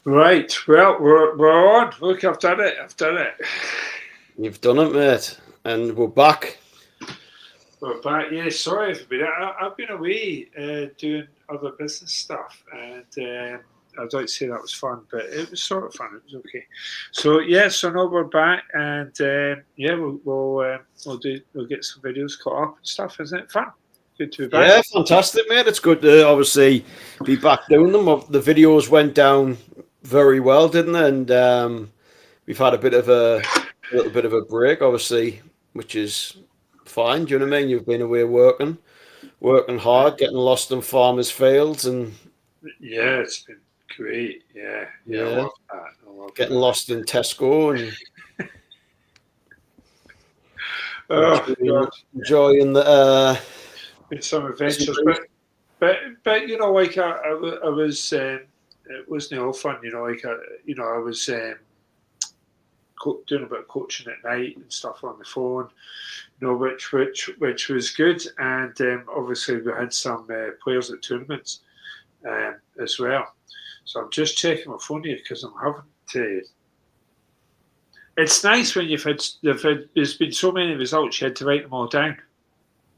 Right. Well, we're on. Look, I've done it. I've done it. You've done it, mate. And we're back. We're back. Yeah, sorry for being. I've been away doing other business stuff, and I'd like to say that was fun, but it was sort of fun. It was okay. So yeah, so now we're back, and yeah, we'll get some videos caught up and stuff. Isn't it fun? Good to be back. Yeah, fantastic, mate. It's good to obviously be back doing them. The videos went down very well, didn't they? And we've had a little bit of a break, obviously, which is fine. Do you know what I mean? You've been away working hard, getting lost in farmers' fields, and Yeah, it's been great. Yeah, yeah, I yeah, love that. I love getting that. lost in Tesco and Oh enjoying, God, enjoying the been some adventures, scenery. but you know, like I was, it wasn't all fun. You know, I was doing a bit of coaching at night and stuff on the phone. You know, which was good, and obviously we had some players at tournaments as well. So I'm just checking my phone here because I'm having to. It's nice when there's been so many results you had to write them all down.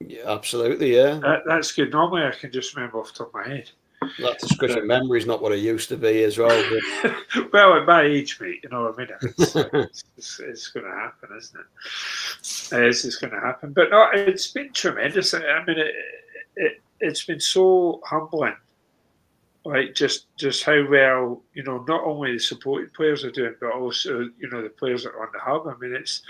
Yeah, absolutely, yeah. That's good. Normally I can just remember off the top of my head. That's just because But, your memory's not what it used to be as well. well, at my age, mate, you know what I mean? But It's going to happen, isn't it? It's going to happen. But no, it's been tremendous. I mean, it's been so humbling, like just how well, you know, not only the supporting players are doing, but also, you know, the players that are on the hub. I mean, it's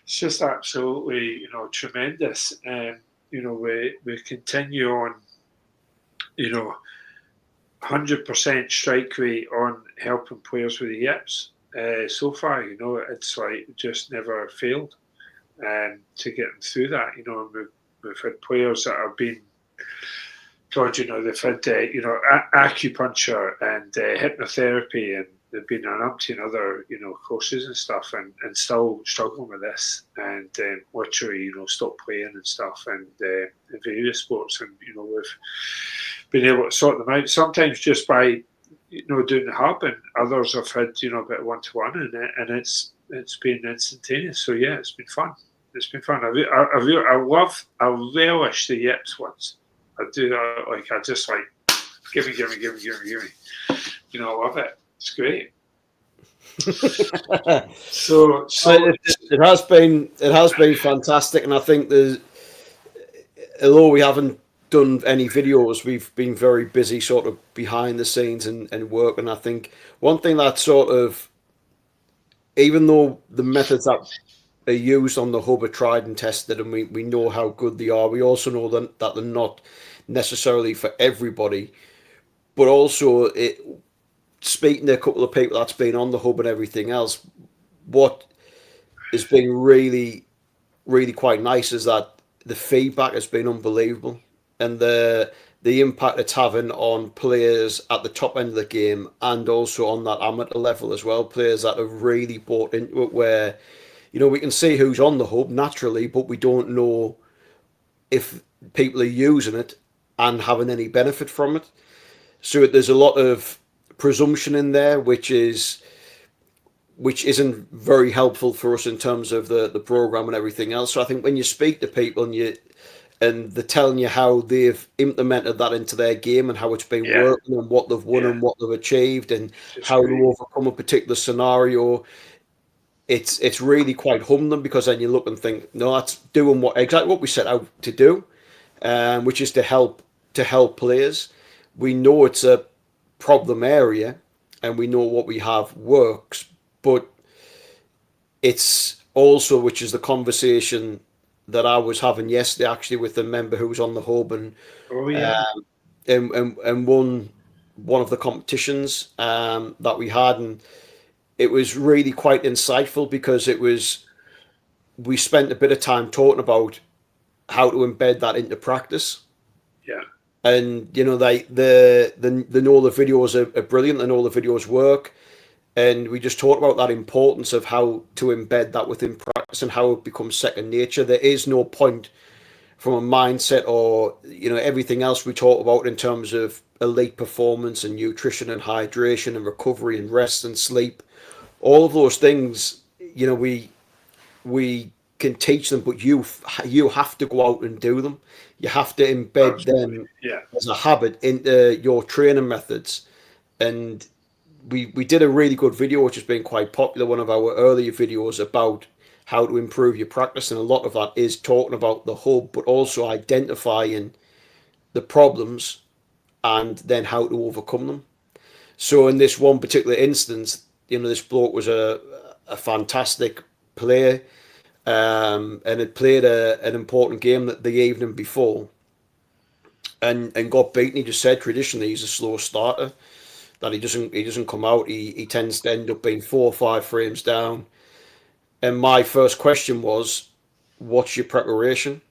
just absolutely, you know, tremendous. You know, we continue on, you know, 100% strike rate on helping players with the yips. So far, you know, it's like just never failed to get them through that. You know, we've had players that have been, God, you know, they've had, you know, acupuncture and hypnotherapy, and they've been on umpteen other, you know, courses and stuff, and still struggling with this, and literally, you know, stop playing and stuff, and in various sports, and you know, we've been able to sort them out. Sometimes just by, you know, doing the hub, and others have had, you know, a bit one to one, and it's been instantaneous. So yeah, it's been fun. It's been fun. I relish the yips ones. I do. I just like give me. You know, I love it. It's great. So it has been fantastic, and I think there's, although we haven't done any videos, we've been very busy sort of behind the scenes and work. And I think one thing that sort of, even though the methods that are used on the hub are tried and tested, and we know how good they are, we also know that they're not necessarily for everybody. But also, speaking to a couple of people that's been on the hub and everything else, what has been really quite nice is that the feedback has been unbelievable, and the impact it's having on players at the top end of the game and also on that amateur level as well. Players that have really bought into it, where we can see who's on the hub naturally, but we don't know if people are using it and having any benefit from it. So there's a lot of presumption in there, which isn't very helpful for us in terms of the program and everything else. So I think when you speak to people and they're telling you how they've implemented that into their game and how it's been yeah, working and what they've won yeah, and what they've achieved and just how to great. overcome a particular scenario, it's really quite humbling, because then you look and think, no, that's doing exactly what we set out to do, which is to help players. We know it's a problem area, and we know what we have works, but it's also, which is the conversation that I was having yesterday actually with a member who was on the hub and Oh yeah, um, and won one of the competitions that we had, and it was really quite insightful, because we spent a bit of time talking about how to embed that into practice. yeah, And they know the videos are brilliant, and all the videos work, and we just talked about that importance of how to embed that within practice and how it becomes second nature. There is no point from a mindset or, everything else we talk about in terms of elite performance and nutrition and hydration and recovery and rest and sleep, all of those things, we can teach them, but you have to go out and do them. You have to embed Absolutely. them Yeah. as a habit into your training methods. And we did a really good video, which has been quite popular, one of our earlier videos about how to improve your practice, and a lot of that is talking about the hub, but also identifying the problems and then how to overcome them. So in this one particular instance, this bloke was a fantastic player, and had played an important game the evening before, and got beaten. He just said traditionally he's a slow starter, that he doesn't come out. He tends to end up being 4 or 5 frames down. And my first question was, what's your preparation?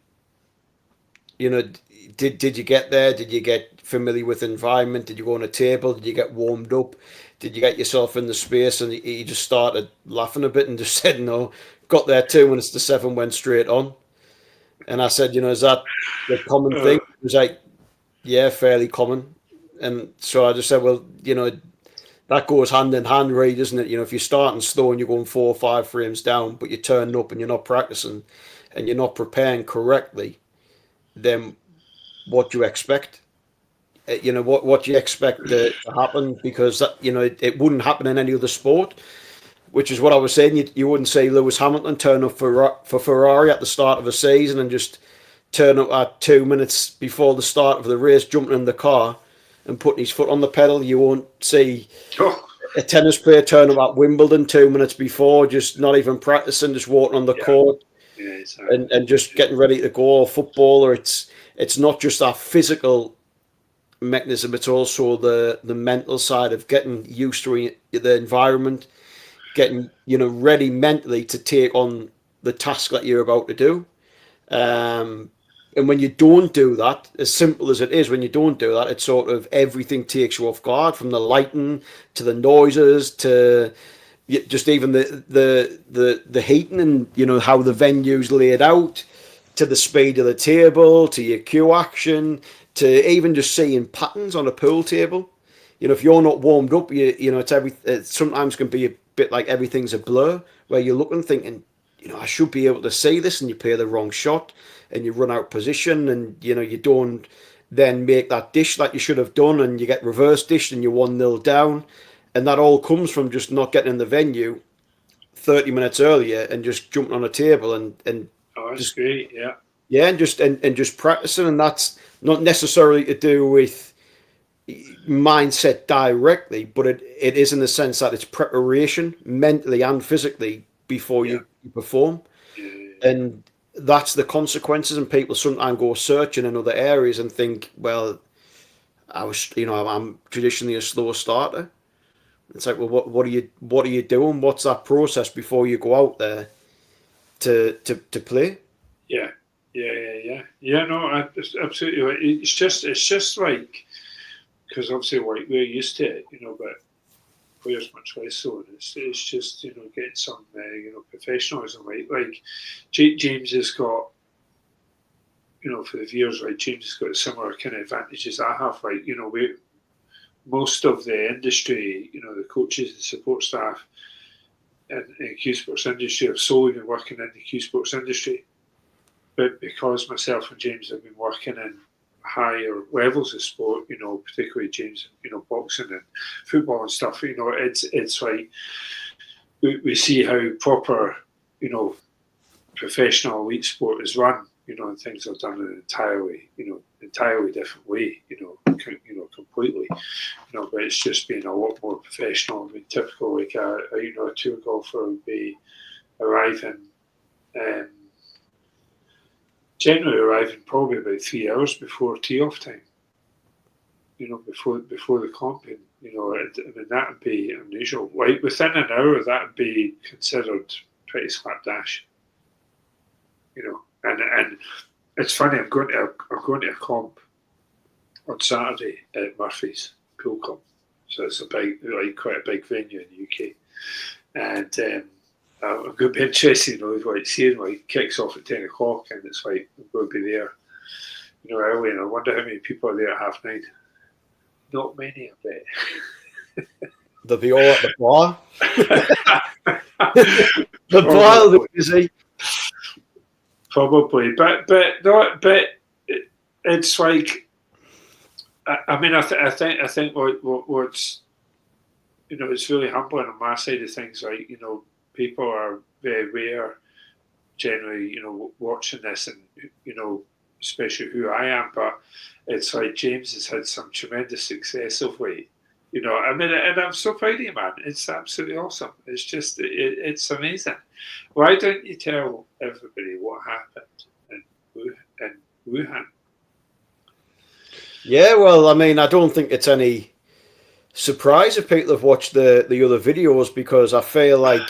Did you get there? Did you get familiar with the environment? Did you go on a table? Did you get warmed up? Did you get yourself in the space? And he just started laughing a bit and just said no. Got there 2 minutes to 7, went straight on. And I said, is that the common thing? Uh, He was like, yeah, fairly common. And so I just said, well, that goes hand in hand, really, doesn't it? If you're starting slow and you're going 4 or 5 frames down, but you're turning up and you're not practicing and you're not preparing correctly, then what do you expect? What do you expect to happen? Because that, it wouldn't happen in any other sport, which is what I was saying. You wouldn't say Lewis Hamilton turn up for Ferrari at the start of a season and just turn up at 2 minutes before the start of the race, jumping in the car and putting his foot on the pedal. You won't see oh, a tennis player turn up at Wimbledon 2 minutes before, just not even practicing, just walking on the yeah. court Yeah. Exactly. and just getting ready to go. Or footballer, it's not just that physical mechanism; it's also the mental side of getting used to the environment, getting ready mentally to take on the task that you're about to do. Um, and when you don't do that, as simple as it is, when you don't do that, it's sort of everything takes you off guard, from the lighting to the noises to just even the heating, and how the venue's laid out, to the speed of the table, to your cue action, to even just seeing patterns on a pool table. If you're not warmed up, it sometimes can be a bit like everything's a blur, where you're looking thinking, I should be able to see this, and you play the wrong shot and you run out of position, and you don't then make that dish that you should have done, and you get reverse dished and you're 1-0 down. And that all comes from just not getting in the venue 30 minutes earlier and just jumping on a table and Oh, that's just, great. Yeah. yeah, and just practicing. And that's not necessarily to do with mindset directly, but it is in the sense that it's preparation mentally and physically before Yeah. you perform. Yeah. And that's the consequences. And people sometimes go searching in other areas and think, well, I'm traditionally a slow starter. It's like, well, what are you doing? What's that process before you go out there to play? Yeah. Yeah. No, absolutely right. It's just like, because obviously like we're used to it, but players much less so. And it's just getting some professionalism. Like James has got, for the viewers, like James has got similar kind of advantages I have. Like we most of the industry, the coaches, the support staff, and Q Sports industry have solely been working in the Q Sports industry. But because myself and James have been working in higher levels of sport, particularly James, boxing and football and stuff, it's like we see how proper, professional elite sport is run, and things are done in an entirely different way, completely, but it's just been a lot more professional. I mean, typical, like a tour golfer would be arriving, um, generally arriving probably about 3 hours before tee off time. Before the comp, and I mean that would be unusual. Like within an hour, that would be considered pretty slapdash. And it's funny. I'm going to a comp on Saturday at Murphy's Pool Comp, so it's a big, quite a big venue in the UK, and I'm going to be interested, like seeing like kicks off at 10 o'clock, and it's like I'm going to be there, early, and I wonder how many people are there at 9:30. Not many, I bet. They'll be all at the bar. The bar will be busy. Probably, but it's like, I mean, I think what's, it's really humbling on my side of things. Like, people are very rare, generally, watching this, and especially who I am. But it's like James has had some tremendous success of late. I mean, and I'm so proud of you, man. It's absolutely awesome. It's just, it's amazing. Why don't you tell everybody what happened in Wuhan? Yeah, well, I mean, I don't think it's any surprise if people have watched the other videos, because I feel like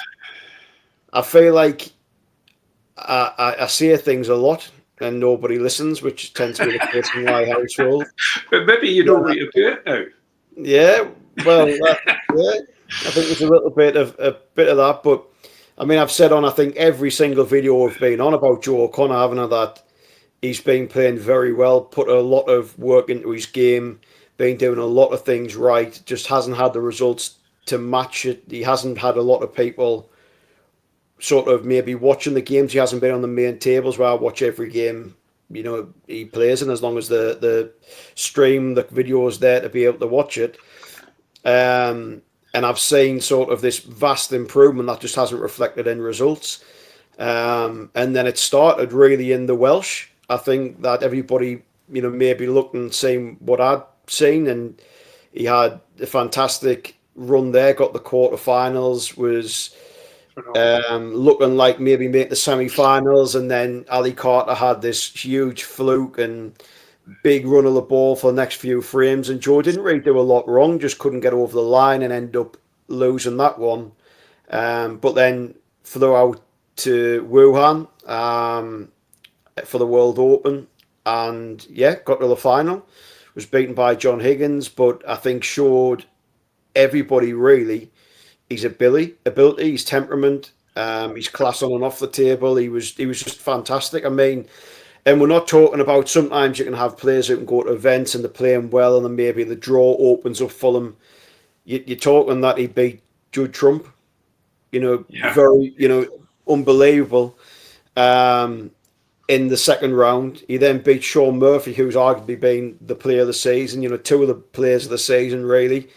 I say things a lot and nobody listens, which tends to be the case in my household. But maybe you know what you're doing now. Yeah, well, yeah, I think there's a little bit of that, but I mean, I've said on, I think, every single video I've been on about Joe O'Connor, haven't I, that he's been playing very well, put a lot of work into his game, been doing a lot of things right, just hasn't had the results to match it. He hasn't had a lot of people sort of maybe watching the games. He hasn't been on the main tables where I watch every game, he plays in, as long as the stream, the video is there to be able to watch it. And I've seen sort of this vast improvement that just hasn't reflected in results. And then it started really in the Welsh. I think that everybody, maybe looked and seen what I'd seen, and he had a fantastic run there, got the quarterfinals, was looking like maybe make the semi-finals, and then Ali Carter had this huge fluke and big run of the ball for the next few frames, and Joe didn't really do a lot wrong, just couldn't get over the line and end up losing that one. But then flew out to Wuhan for the World Open, and got to the final, was beaten by John Higgins, but I think showed everybody really his ability, his temperament, his class on and off the table. He was just fantastic. I mean, and we're not talking about, sometimes you can have players who can go to events and they're playing well, and then maybe the draw opens up for them. You're talking that he beat Judd Trump, very, unbelievable. In the second round, he then beat Sean Murphy, who's arguably been the player of the season, two of the players of the season, really.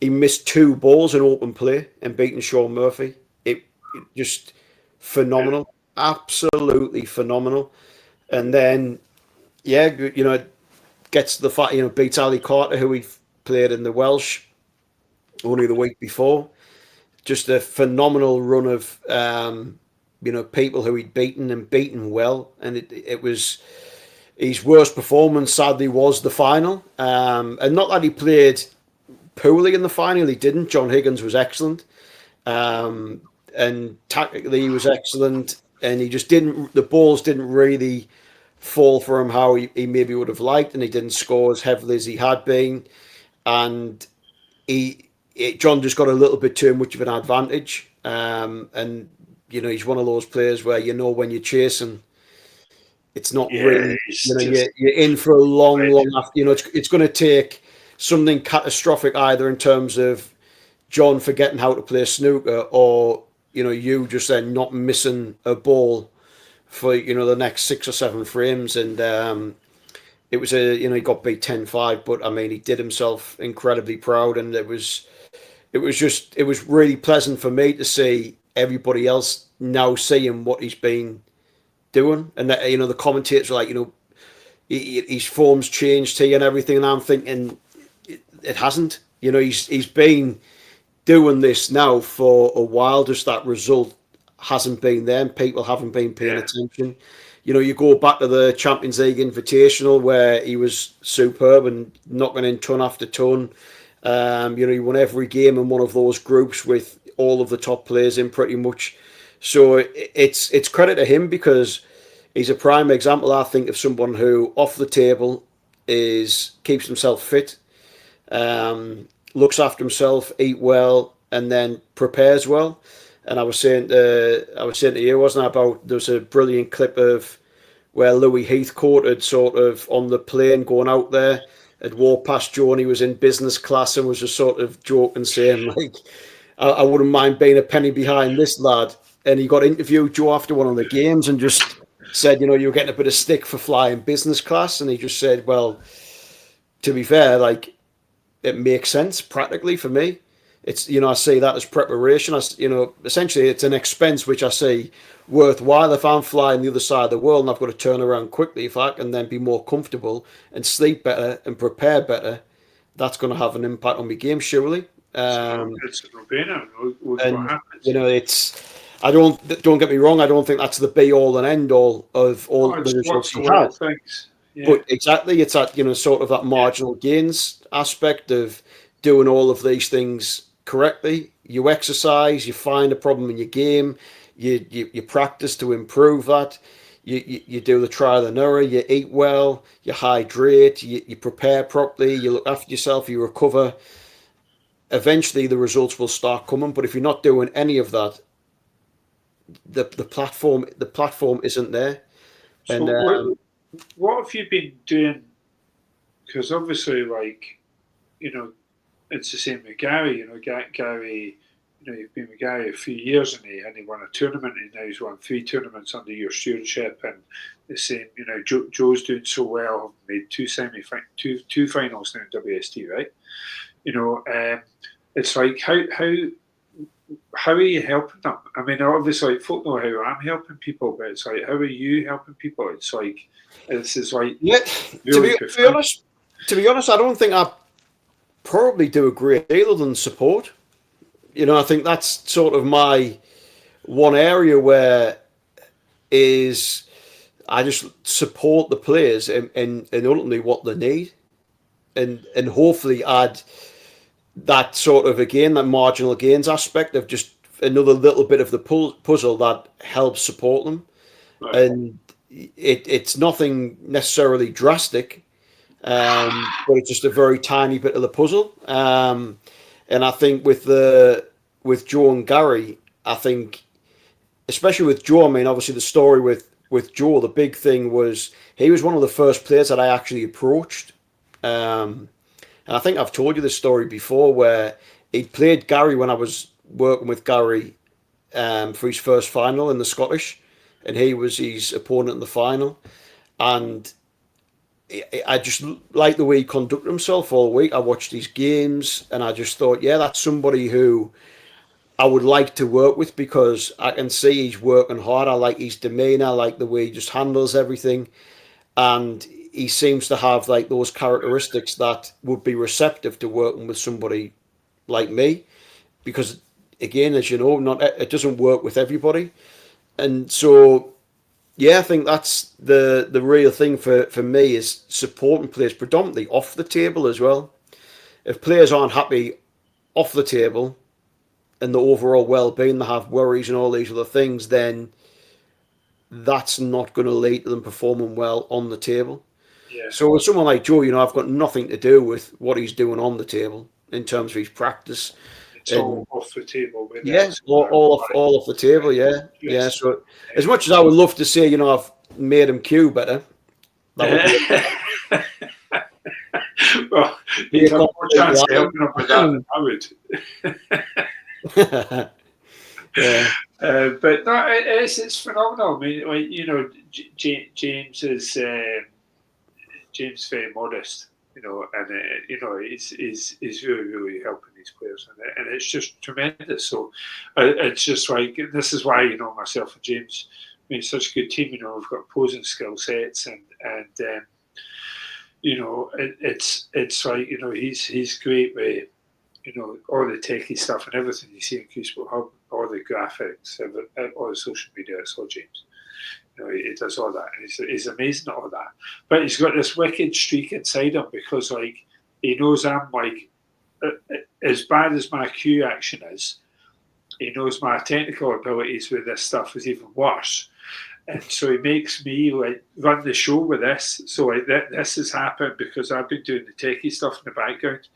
He missed 2 balls in open play and beating Sean Murphy. It just phenomenal, absolutely phenomenal. And then, gets to the fact, beats Ali Carter, who he played in the Welsh only the week before. Just a phenomenal run of, people who he'd beaten well. And it was his worst performance, sadly, was the final. And not that he played poorly in the final, he didn't. John Higgins was excellent. And tactically, he was excellent. And he just the balls didn't really fall for him how he maybe would have liked, and he didn't score as heavily as he had been. And John just got a little bit too much of an advantage. And he's one of those players where when you're chasing, it's not really, you're in for a long after. It's going to take something catastrophic, either in terms of John forgetting how to play snooker, or you just then not missing a ball for the next 6 or 7 frames. And it was he got beat 10-5, but I mean, he did himself incredibly proud, and it was really pleasant for me to see everybody else now seeing what he's been doing. And that, the commentators are like, his form's changed here and everything, and I'm thinking it hasn't. He's been doing this now for a while, just that result hasn't been there, and people haven't been paying attention. You go back to the Champions League Invitational, where he was superb and knocking in ton after ton. He won every game in one of those groups with all of the top players in, pretty much. So it's credit to him, because he's a prime example, I think, of someone who off the table keeps himself fit, looks after himself, eat well, and then prepares well. And I was saying to you, wasn't I, about there's a brilliant clip of where Louis Heathcote had sort of on the plane going out there had walked past Joe and he was in business class and was just sort of joking, saying like, I wouldn't mind being a penny behind this lad. And he got interviewed, Joe, after one of the games and just said, you're getting a bit of stick for flying business class. And he just said, well, to be fair, like, it makes sense practically for me. It's, I see that as preparation. Essentially it's an expense which I see worthwhile. If I'm flying the other side of the world and I've got to turn around quickly, if I can then be more comfortable and sleep better and prepare better, that's going to have an impact on my game, surely. It's a no-brainer. What And happens? I don't get me wrong. I don't think that's the be all and end all of all the results he had. Things. Yeah. But exactly, it's that sort of that marginal gains aspect of doing all of these things correctly. You exercise, you find a problem in your game, you practice to improve that. You do the trial and error. You eat well, you hydrate, you prepare properly, you look after yourself, you recover. Eventually, the results will start coming. But if you're not doing any of that, the platform isn't there. So And what have you been doing? Because obviously, it's the same with Gary. Gary, you've been with Gary a few years and he won a tournament and now he's won 3 tournaments under your stewardship. And the same, Joe's doing so well, made 2 finals now in WST, right? It's like how are you helping them? I mean, obviously, folk know how I'm helping people, but it's like, how are you helping people? It's like, this is like, really to be honest, I don't think I probably do a great deal other than support. I think that's sort of my one area where is I just support the players and ultimately what they need, and hopefully add that sort of, again, that marginal gains aspect of just another little bit of the puzzle that helps support them. Right. And it's nothing necessarily drastic, but it's just a very tiny bit of the puzzle. And I think with Joe and Gary, I think, especially with Joe, I mean, obviously the story with Joe, the big thing was he was one of the first players that I actually approached. And I think I've told you this story before where he'd played Gary when I was working with Gary for his first final in the Scottish, and he was his opponent in the final. And I just liked the way he conducted himself all week. I watched his games and I just thought, yeah, that's somebody who I would like to work with because I can see he's working hard. I like his demeanour, I like the way he just handles everything. And he seems to have like those characteristics that would be receptive to working with somebody like me, because again, as you know, it doesn't work with everybody. And so, yeah, I think that's the real thing for me is supporting players predominantly off the table as well. If players aren't happy off the table and the overall well-being, they have worries and all these other things, then that's not going to lead to them performing well on the table. Yeah. So with someone like Joe, I've got nothing to do with what he's doing on the table in terms of his practice. It's all off the table. All off the table. Yeah, yeah. So as much as I would love to say, I've made him cue better. That would be well, you'd have more chance of helping him with that than I would. Yeah. But no, it's phenomenal. I mean, James is James very modest, and he's really, really helping these players, and it's just tremendous. So it's just like, this is why myself and James made such a good team. We've got opposing skill sets, and it's like he's great with all the techie stuff and everything you see in Crucible Hub, all the graphics, all the social media. It's all James. He does all that, and he's amazing at all that. But he's got this wicked streak inside him because, he knows I'm as bad as my cue action is. He knows my technical abilities with this stuff is even worse, and so he makes me run the show with this. So this has happened because I've been doing the techie stuff in the background.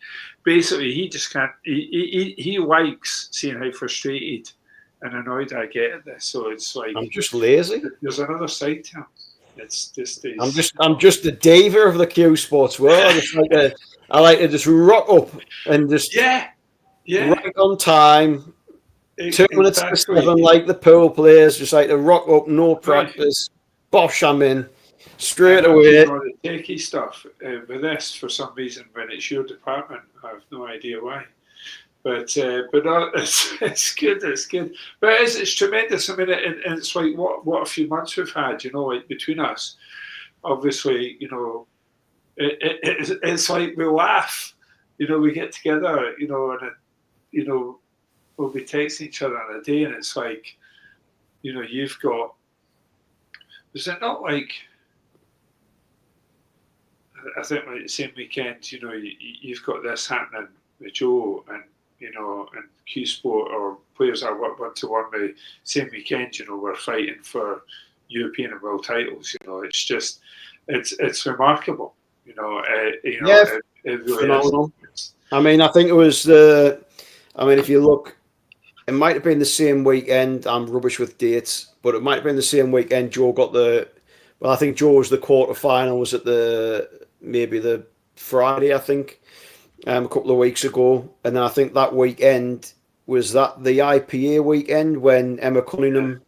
Basically, he just can't. He likes seeing how frustrated and annoyed I get at this. So it's like I'm just lazy. there's another side to him. It's just these. I'm just the diva of the Q Sports world. I like to just rock up and just Yeah, yeah, right on time. 2 minutes to exactly. 7, like the pool players, just like to rock up, no Right. practice. Bosh, I'm in And straight that, away. the techie stuff with this, for some reason, when it's your department, I have no idea why. But no, it's good. It's good. But it's tremendous. I mean, and it's like what a few months we've had. Like between us, obviously, it's like we laugh. We get together. And we'll be texting each other on a day, and it's like, you've got. Is it not like? I think like the same weekend, you've got this happening with Joe and and Q Sport, or players I work one to one with. Same weekend, we're fighting for European and world titles. It's just it's remarkable. Yeah, it really is. phenomenal. I mean, I think it was the. I mean, if you look, it might have been the same weekend. I'm rubbish with dates, but it might have been the same weekend. Joe got the. Well, I think Joe was the quarterfinal. Was at maybe the Friday, I think, a couple of weeks ago, and I think that weekend was that the IPA weekend when Emma Cunningham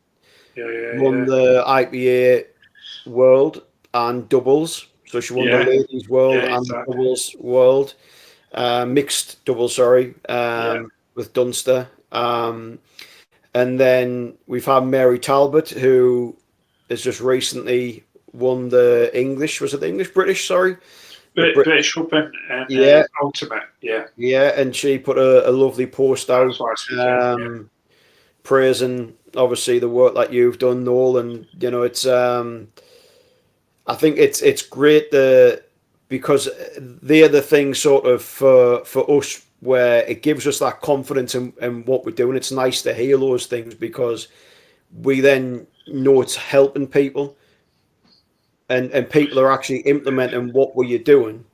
won Yeah. the IPA World and doubles. So she won the Yeah. ladies world Yeah. and the Exactly. doubles world, mixed doubles, sorry, Yeah. with Dunster. And then we've had Mary Talbot, who has just recently won the English. Was it the English British? Sorry, the British Open and yeah, Ultimate. Yeah. yeah, and she put a lovely post That out, was last weekend. Yeah. praising obviously the work that you've done, Noel, and it's I think it's great because they're the things sort of for us where it gives us that confidence in what we're doing. It's nice to hear those things because we then know it's helping people and people are actually implementing what we're doing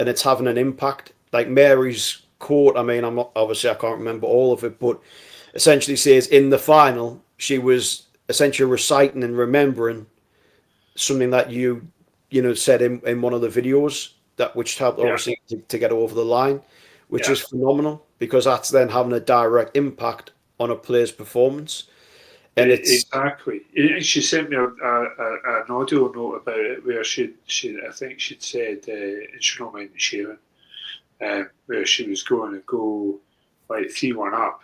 and it's having an impact. Like Mary's quote, I mean, I'm not, obviously I can't remember all of it, but essentially says in the final she was essentially reciting and remembering something that you said in one of the videos that which helped Yeah. obviously to get over the line, which Yeah. is phenomenal because that's then having a direct impact on a player's performance. And it's Exactly. She sent me an audio note about it where she I think she'd said, and she don't mind sharing, where she was going to go like 3-1 up,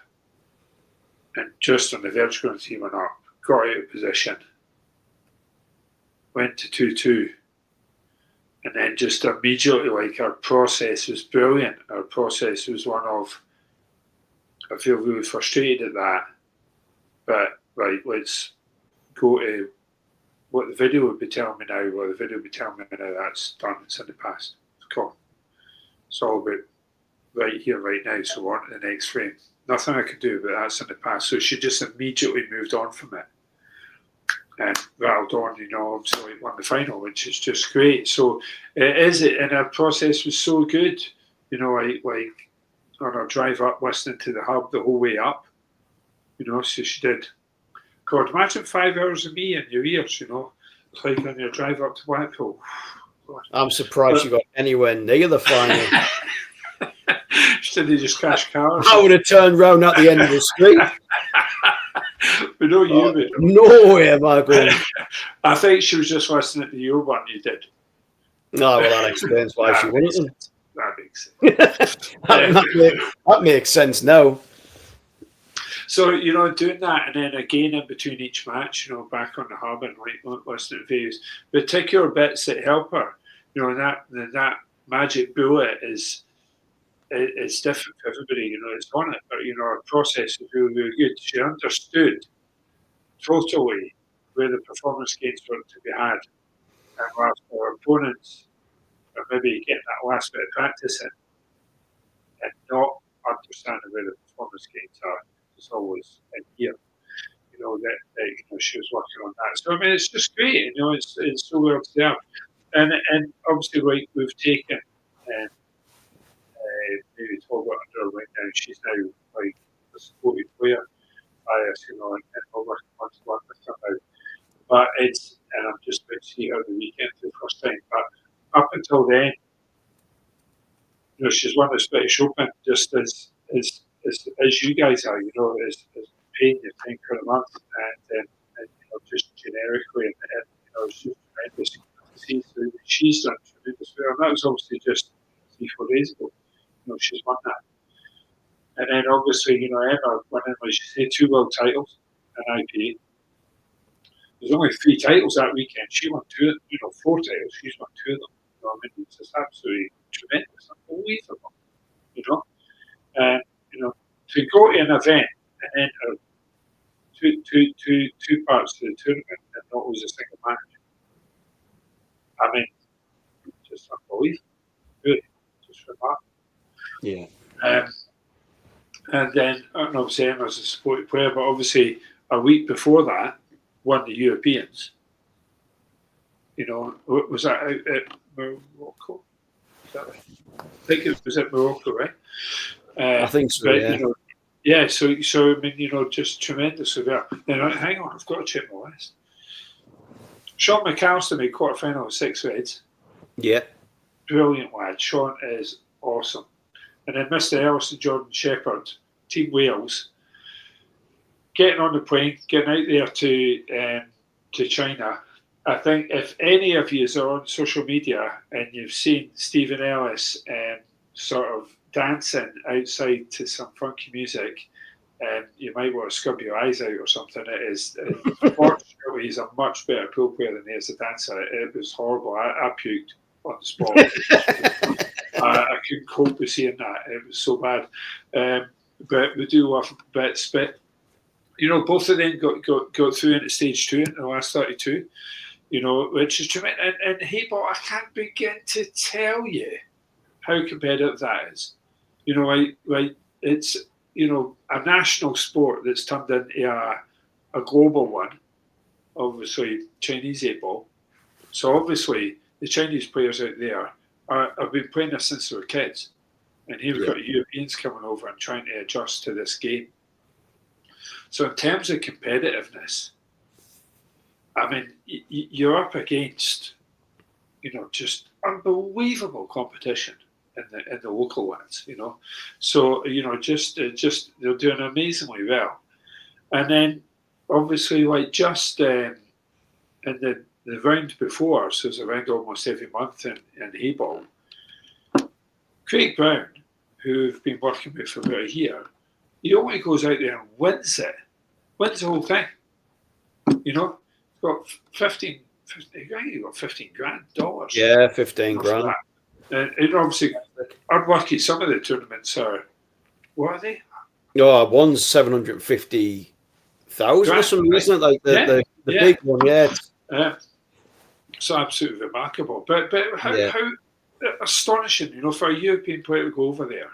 and just on the verge of going 3-1 up, got out of position, went to 2-2, and then just immediately, like, our process was brilliant. Our process was one of, I feel really frustrated at that, but right, let's go to what the video would be telling me now. Well, the video would be telling me now that's done. It's in the past. It's gone. It's all about right here, right now. So we're on to the next frame. Nothing I could do, but that's in the past. So she just immediately moved on from it and rattled on, so we won the final, which is just great. So it is, and our process was so good, like on our drive up, listening to the hub the whole way up, so she did. God, imagine 5 hours of me in your ears, it's like on your drive up to Blackpool. God. I'm surprised you got anywhere near the final. Did they just crash cars? I would have turned round at the end of the street. We know you would. No way am I going. I think she was just listening to your one you did. No, well, that explains why she wouldn't. That makes sense. that makes sense now. So, doing that, and then again in between each match, back on the hub and like listening to videos, particular bits that help her, and that magic bullet is it's different for everybody, it's on it, but our process is really, really good. She understood totally where the performance gains were to be had, and whilst our opponents are maybe getting that last bit of practice in and not understanding where the performance gains are, it's always in here. That she was working on that. So I mean, it's just great. It's so well observed, and obviously, like we've taken maybe 12 under her right now. She's now like a supported player. bias, and we're working one to one with them now. But and I'm just about to see her the weekend for the first time. But up until then, she's won the British Open just as you guys are, as paying your thing for a month, and just generically, and it's just tremendous to see. So she's done tremendous well, and that was obviously just 3-4 days ago. She's won that. And then obviously, Emma winning, like you say, 2 world titles in IPA. There's only 3 titles that weekend. She won 2 of them, 4 titles. She's won 2 of them. I mean, it's just absolutely tremendous, unbelievable. And to go to an event and enter two parts of the tournament and not lose a single match. I mean, just unbelievable. Really, just remarkable. Yeah. And then, and obviously Emma's a supported player, but obviously a week before that, won the Europeans. Was that out at Morocco? I think it was at Morocco, right? I think so, but, yeah. So I mean, just tremendous of that. Then hang on, I've got to check my list. Sean McAllister made quarterfinal with 6 reds. Yeah. Brilliant lad. Sean is awesome. And then Mr. Ellis and Jordan Shepherd, Team Wales, getting on the plane, getting out there to China. I think if any of you are on social media and you've seen Stephen Ellis sort of dancing outside to some funky music, you might want to scrub your eyes out or something. Fortunately, he's a much better pool player than he is a dancer. It was horrible. I puked on the spot. I couldn't cope with seeing that. It was so bad. But we do love bits. But, both of them got through into stage 2 in the last 32, which is tremendous. And Hayball, I can't begin to tell you how competitive that is. It's, a national sport that's turned into a global one. Obviously, Chinese 8-ball. So obviously, the Chinese players out there have been playing this since they were kids. And here we've got Europeans coming over and trying to adjust to this game. So in terms of competitiveness, I mean, you're up against, just unbelievable competition in the local ones, So, just they're doing amazingly well. And then, obviously, like just in the round before, so it's around almost every month in Hayball, Craig Brown, who we've been working with for about a year, he only goes out there and wins the whole thing. Got 15 grand dollars. Yeah, 15 grand. And obviously, unlucky, some of the tournaments are, what are they? No, one's 750,000 or something, isn't it? Like the big one, yeah. So absolutely remarkable. But how astonishing, for a European player to go over there.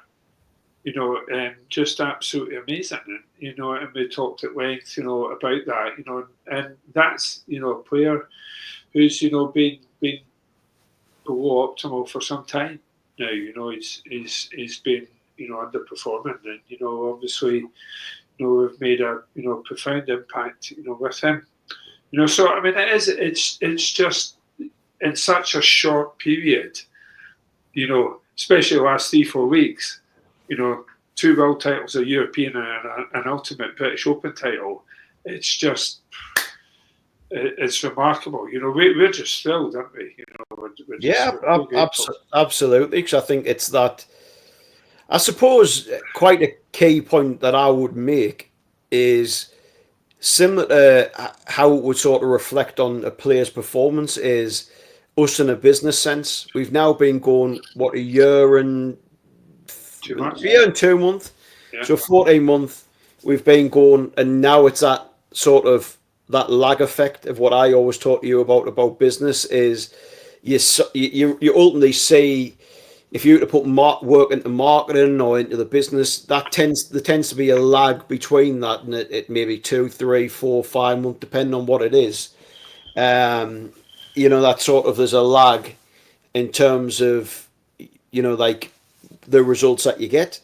Just absolutely amazing. And, and we talked at length, about that, and that's, a player who's, been below optimal for some time now. He's been, underperforming, and, obviously, we've made a, profound impact, with him. So, I mean, it's just in such a short period, especially the last 3-4 weeks, 2 world titles, a European and an ultimate British Open title. It's just, it's remarkable. We're just thrilled, aren't we? Absolutely. Because I think it's that. I suppose quite a key point that I would make is similar to how it would sort of reflect on a player's performance is us in a business sense. We've now been going, a year and 2 months. Yeah, in 2 months. Yeah. So 14 months we've been going, and now it's that sort of that lag effect of what I always talk to you about business is you ultimately see if you were to put work into marketing or into the business, there tends to be a lag between that, and it may be 2, 3, 4, 5 months, depending on what it is. That sort of there's a lag in terms of like the results that you get.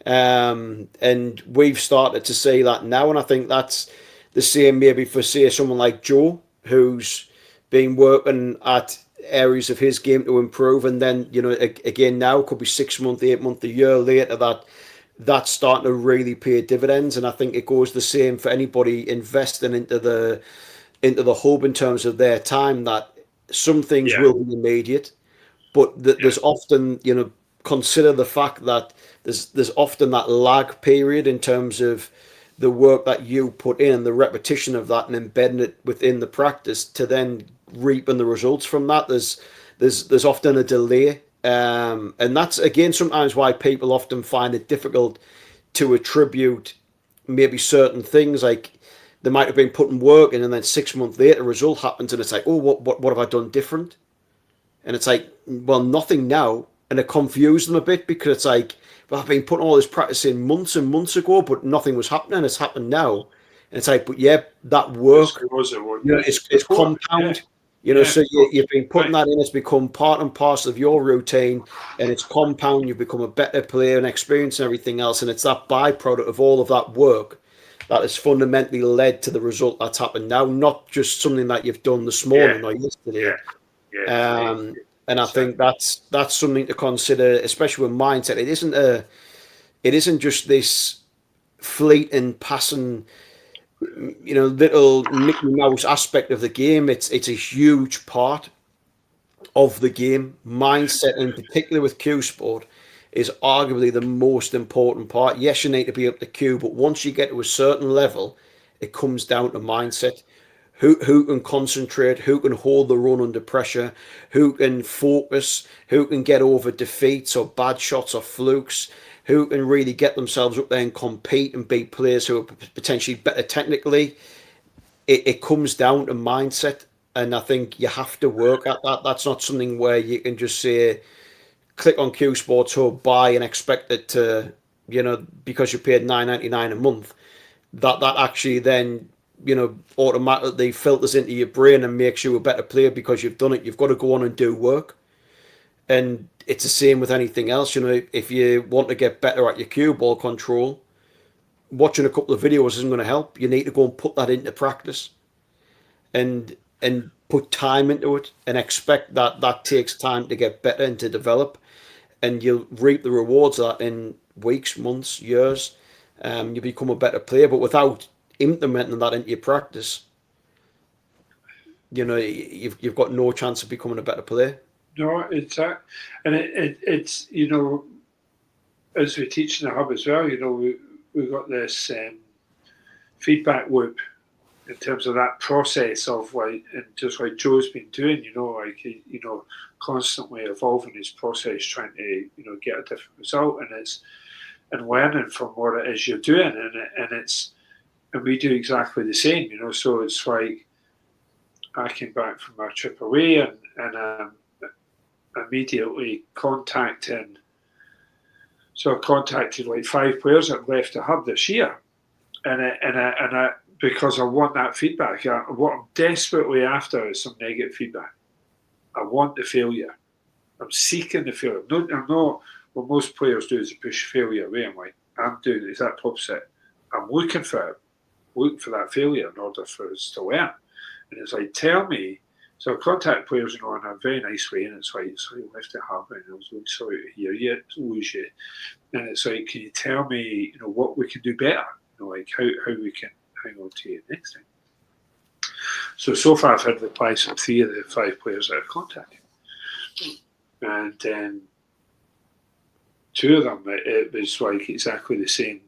And we've started to see that now, and I think that's the same maybe for, say, someone like Joe, who's been working at areas of his game to improve, and then again now could be 6 months, 8 months, a year later that that's starting to really pay dividends. And I think it goes the same for anybody investing into the hub in terms of their time. That some things Yeah, will be immediate, but yeah, there's often, consider the fact that there's often that lag period in terms of the work that you put in, the repetition of that, and embedding it within the practice to then reaping the results from that. There's often a delay, and that's again sometimes why people often find it difficult to attribute maybe certain things. Like they might have been putting work in, and then 6 months later, a result happens, and it's like, oh, what have I done different? And it's like, well, nothing now. And it confused them a bit because it's like, well, I've been putting all this practice in months and months ago, but nothing was happening. It's happened now. And it's like, but yeah, that because work, there was a work it's before. Yeah, compound. yeah, So of course. you've been putting Right. that in. It's become part and parcel of your routine, and it's compound. You've become a better player and experience and everything else. And it's that byproduct of all of that work that has fundamentally led to the result that's happened now, not just something that you've done this Yeah, morning or yesterday. yeah, yeah. Um, and I think Exactly. that's something to consider, especially with mindset. It isn't just this fleeting passing, little Mickey Mouse aspect of the game. It's a huge part of the game. Mindset, and particularly with Q Sport, is arguably the most important part. Yes, you need to be up to Q, but once you get to a certain level, it comes down to mindset. Who can concentrate, who can hold the run under pressure, who can focus, who can get over defeats or bad shots or flukes, who can really get themselves up there and compete and beat players who are potentially better technically. It comes down to mindset, and I think you have to work at that. That's not something where you can just say click on Q Sports Hub, buy, and expect it to, because you paid $9.99 a month, that actually then automatically filters into your brain and makes you a better player because you've done it. You've got to go on and do work, and it's the same with anything else. If you want to get better at your cue ball control, watching a couple of videos isn't going to help. You need to go and put that into practice, and put time into it, and expect that that takes time to get better and to develop, and you'll reap the rewards of that in weeks, months, years. You become a better player, but without implementing that into your practice, you've got no chance of becoming a better player. No, it's that, and it's as we teach in the hub as well. We've got this feedback loop in terms of that process of like, and just like Joe's been doing, like constantly evolving his process, trying to get a different result, and it's and learning from what it is you're doing, and we do exactly the same, So it's like I came back from our trip away, and immediately contacting. So I contacted like 5 players that left the hub this year, and because I want that feedback. What I'm desperately after is some negative feedback. I want the failure. I'm seeking the failure. No, I'm not. What most players do is push failure away. I'm doing the exact opposite. I'm looking for it, looking for that failure in order for us to learn. And it's like, tell me. So I contact players, in a very nice way, and it's like, sorry, left it happen. I was really sorry to hear you, lose you. And it's like, can you tell me, what we can do better? Like how we can hang on to you next time. So far I've had replies from 3 of the 5 players that I've contacted. And then 2 of them, it was like exactly the same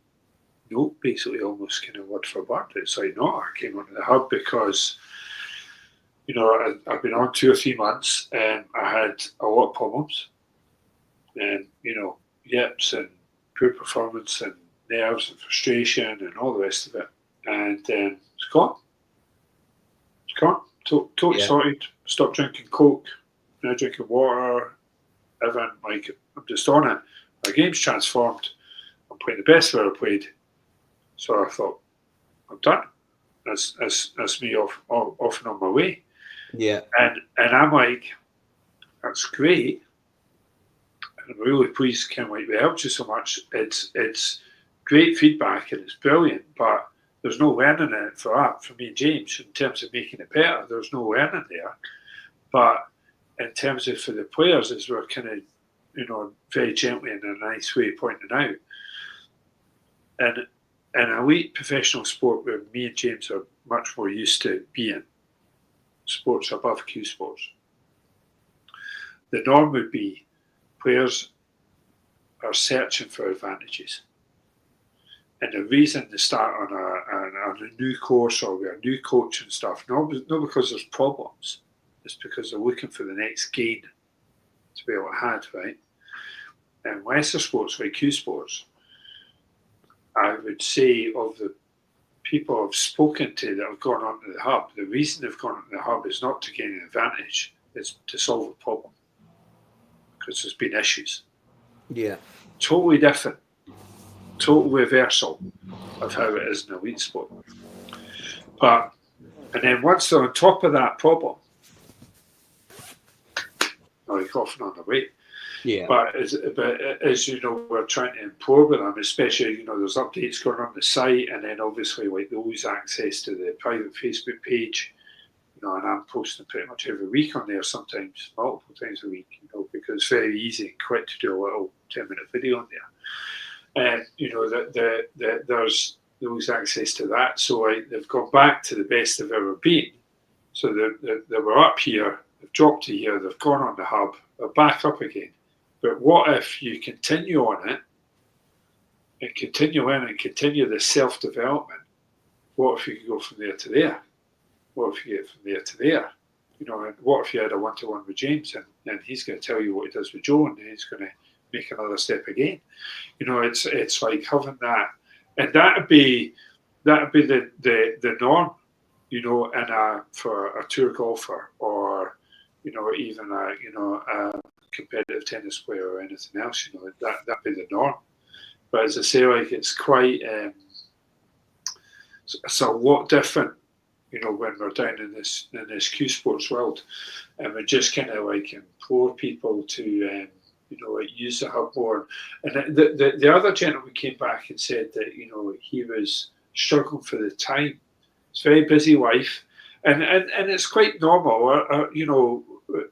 note, basically almost kind of word for word. It's like, no, I came onto the hub because I've been on 2 or 3 months, and I had a lot of problems, and yips and poor performance and nerves and frustration and all the rest of it, and it's gone. It's gone. Totally Yeah, sorted. Stopped drinking Coke. Now drinking water. Everything, like, I'm just on it. My game's transformed. I'm playing the best I've ever played. So I thought, I'm done. That's me off and on my way. yeah, And I'm like, that's great. and I'm really pleased kind of like we helped you so much. It's great feedback and it's brilliant, but there's no learning in it for that, for me and James, in terms of making it better. There's no learning there. But in terms of for the players, as we're kind of, very gently in a nice way pointing out, and in elite professional sport where me and James are much more used to being, sports above cue sports, the norm would be players are searching for advantages. And the reason they start on a new course or with a new coach and stuff, not because there's problems, it's because they're looking for the next gain to be able to have, right? And lesser sports like cue sports, I would say of the people I've spoken to that have gone onto the hub, the reason they've gone onto the hub is not to gain an advantage, it's to solve a problem. Because there's been issues. Yeah. Totally different. Total reversal of how it is in elite sport. And then once they're on top of that problem, like often on the way. Yeah. But as you know, we're trying to improve with them, especially, there's updates going on the site, and then obviously like they lose access to the private Facebook page, and I'm posting pretty much every week on there, sometimes multiple times a week, because it's very easy and quick to do a little 10-minute video on there. And there's lose access to that. So like they've gone back to the best they've ever been. So they were up here, they've dropped to here, they've gone on the hub, they're back up again. But what if you continue on it and continue in and continue the self-development? What if you could go from there to there? What if you get from there to there? And what if you had a one-to-one with James and he's going to tell you what he does with Joe and he's going to make another step again? It's like having that, and that'd be the norm, for a tour golfer or even a competitive tennis player or anything else. That'd be the norm. But as I say, like it's quite it's a lot different. When we're down in this cue sports world, and we just kind of like implore people to, use the hub more. And the other gentleman came back and said that he was struggling for the time. It's a very busy life, and it's quite normal.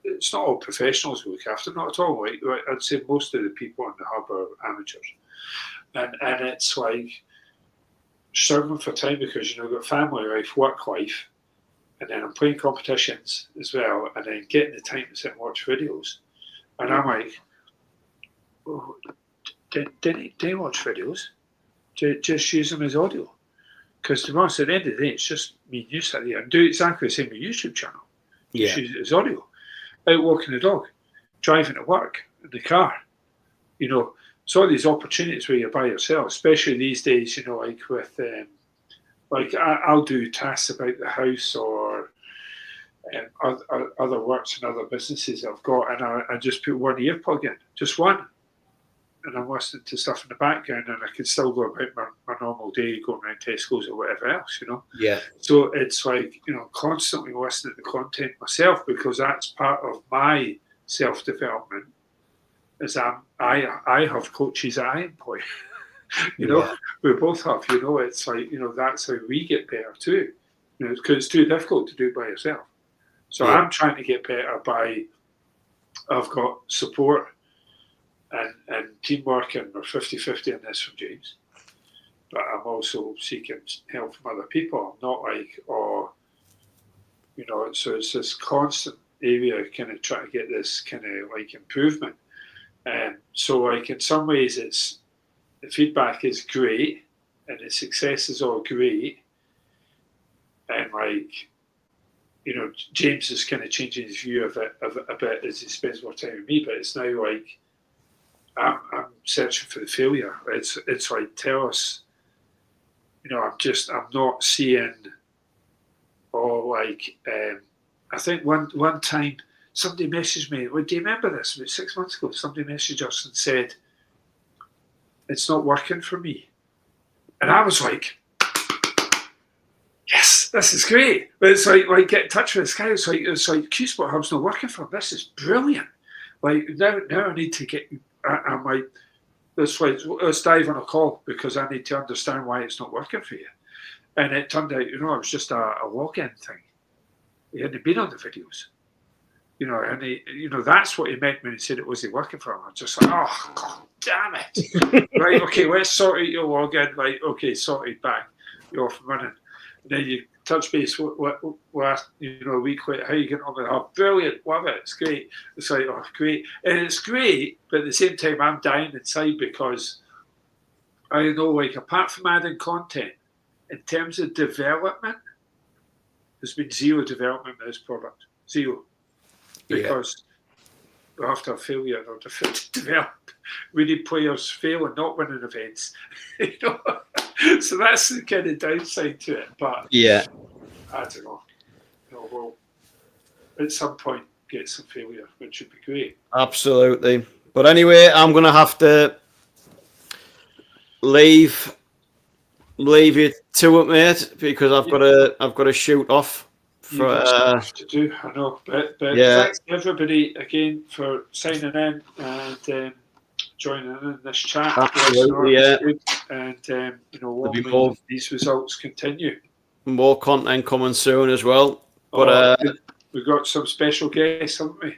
It's not all professionals who look after, not at all. Like I'd say most of the people on the hub are amateurs, and it's like struggling for time because you've got family life, work life, and then I'm playing competitions as well, and then getting the time to sit and watch videos. And I'm like, oh, didn't watch videos, just use them as audio. Because to be honest, at the end of the day, it's just me and you sit there and do exactly the same with YouTube channel. Just use it as audio. Out walking the dog, driving to work, in the car, So all these opportunities where you're by yourself, especially these days, like with, I'll do tasks about the house or other works and other businesses I've got, and I just put one earplug in, just one, and I'm listening to stuff in the background, and I can still go about my normal day, going around Tesco's or whatever else, Yeah. So it's like, constantly listening to content myself, because that's part of my self-development. Is I have coaches that I employ, we both have, it's like, that's how we get better too, because it's too difficult to do by yourself. So I'm trying to get better I've got support and teamwork, and we're 50-50 in this from James. But I'm also seeking help from other people. I'm not like, so it's this constant area kind of trying to get this kind of like improvement. So like in some ways the feedback is great and the success is all great, and like James is kind of changing his view of it a bit as he spends more time with me, but it's now like I'm searching for the failure. It's like, tell us, I'm not seeing, I think one time somebody messaged me, well, do you remember this? About 6 months ago, somebody messaged us and said, it's not working for me. And I was like, yes, this is great. But it's like get in touch with this guy. It's like Q Sport Hub's not working for him. This is brilliant. Like now I need to I'm like, let's dive on a call because I need to understand why it's not working for you. And it turned out, it was just a login thing. He hadn't been on the videos. And that's what he meant when he said it wasn't working for him. I was just like, oh, God damn it. Right, okay, let's sort out your login. Right, okay, sorted, bang. You're off and running. And then you touch base a week later, how you getting on with it? Oh, brilliant, love it, it's great. It's like, oh, great. And it's great, but at the same time, I'm dying inside because I know, like, apart from adding content, in terms of development, there's been zero development with this product. Zero. Because after a failure, or develop, we need players fail and not winning events. So that's the kind of downside to it. But I don't know. We'll at some point get some failure, which would be great. Absolutely. But anyway, I'm going to have to leave you to it, mate, because I've got to shoot off. You've got stuff to do, I know. But thanks everybody again for signing in and joining in this chat. Absolutely, And long may these results continue. More content coming soon as well. But we've got some special guests, haven't we?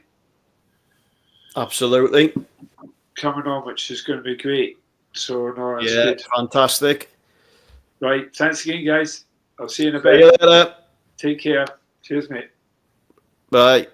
Absolutely. Coming on, which is going to be great. So it's good. Fantastic. Right, thanks again, guys. I'll see you in a See bit. you later. Take care. Cheers, mate. Bye.